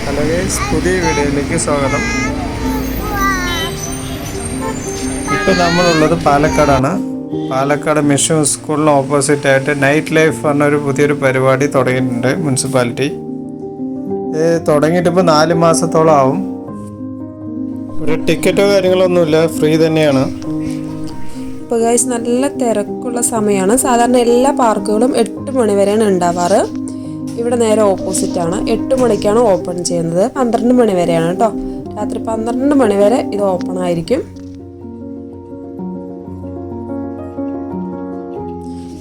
Hello guys, പുതിയ വീഡിയോയിലേക്ക് സ്വാഗതം. ഇപ്പോൾ നമ്മളുള്ളത് പാലക്കാടാണ്. പാലക്കാട് മിഷൻ സ്കൂളിന് ഓപ്പോസിറ്റ് ആയിട്ട് നൈറ്റ് ലൈഫ് പറഞ്ഞൊരു പുതിയൊരു പരിപാടി തുടങ്ങിയിട്ടുണ്ട് മുനിസിപ്പാലിറ്റി. ഇത് തുടങ്ങിയിട്ടിപ്പോൾ 4 മാസത്തോളം ആവും. ഒരു ടിക്കറ്റോ കാര്യങ്ങളൊന്നുമില്ല, ഫ്രീ തന്നെയാണ്. ഇപ്പോൾ ഗൈസ് നല്ല തിരക്കുള്ള സമയമാണ്. സാധാരണ എല്ലാ പാർക്കുകളും 8 മണി വരെയാണ് ഉണ്ടാവാറ്. ഇവിടെ നേരെ ഓപ്പോസിറ്റാണ്. 8 മണിക്കാണ് ഓപ്പൺ ചെയ്യുന്നത്. 12 മണി വരെയാണ് കേട്ടോ. രാത്രി 12 മണി വരെ ഇത് ഓപ്പൺ ആയിരിക്കും.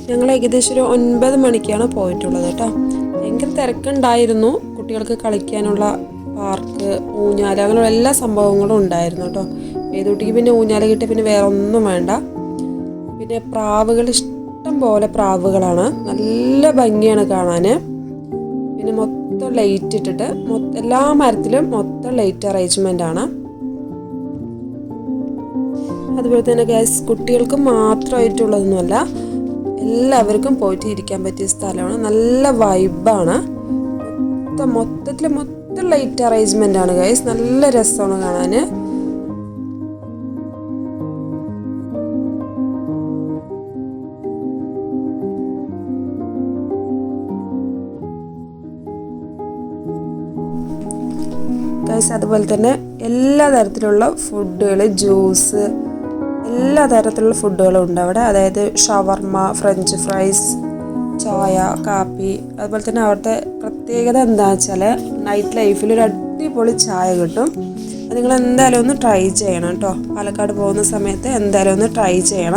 ഞങ്ങൾ ഏകദേശം ഒരു 9 മണിക്കാണ് പോയിട്ടുള്ളത് കേട്ടോ. ഭയങ്കര തിരക്കുണ്ടായിരുന്നു. കുട്ടികൾക്ക് കളിക്കാനുള്ള പാർക്ക്, ഊഞ്ഞാല, അങ്ങനെയുള്ള എല്ലാ സംഭവങ്ങളും ഉണ്ടായിരുന്നു കേട്ടോ. ഏതുകുട്ടിക്ക് പിന്നെ ഊഞ്ഞാല കിട്ടിയ പിന്നെ വേറെ ഒന്നും വേണ്ട. പിന്നെ പ്രാവുകൾ, ഇഷ്ടം പോലെ പ്രാവുകളാണ്. നല്ല ഭംഗിയാണ് കാണാൻ. പിന്നെ മൊത്തം ലൈറ്റ് ഇട്ടിട്ട് എല്ലാ മരത്തിലും മൊത്തം ലൈറ്റ് അറേഞ്ച്മെൻ്റ് ആണ്. അതുപോലെ തന്നെ ഗ്യാസ് കുട്ടികൾക്ക് മാത്രമായിട്ടുള്ളതൊന്നുമല്ല, എല്ലാവർക്കും പോയിട്ട് ഇരിക്കാൻ പറ്റിയ സ്ഥലമാണ്. നല്ല വൈബാണ്. മൊത്തത്തിൽ ലൈറ്റ് അറേഞ്ച്മെൻ്റ് ആണ് ഗൈസ്. നല്ല രസമാണ് കാണാൻ. അതുപോലെ തന്നെ എല്ലാ തരത്തിലുള്ള ഫുഡുകൾ, ജ്യൂസ്, എല്ലാ തരത്തിലുള്ള ഫുഡുകളും ഉണ്ട് അവിടെ. അതായത് ഷവർമ, ഫ്രഞ്ച് ഫ്രൈസ്, ചായ, കാപ്പി. അതുപോലെ തന്നെ അവിടുത്തെ പ്രത്യേകത എന്താണെന്ന് വെച്ചാൽ നൈറ്റ് ലൈഫിൽ ഒരു അടിപൊളി ചായ കിട്ടും. അത് നിങ്ങൾ എന്തായാലും ഒന്ന് ട്രൈ ചെയ്യണം കേട്ടോ. പാലക്കാട് പോകുന്ന സമയത്ത് എന്തായാലും ഒന്ന് ട്രൈ ചെയ്യണം.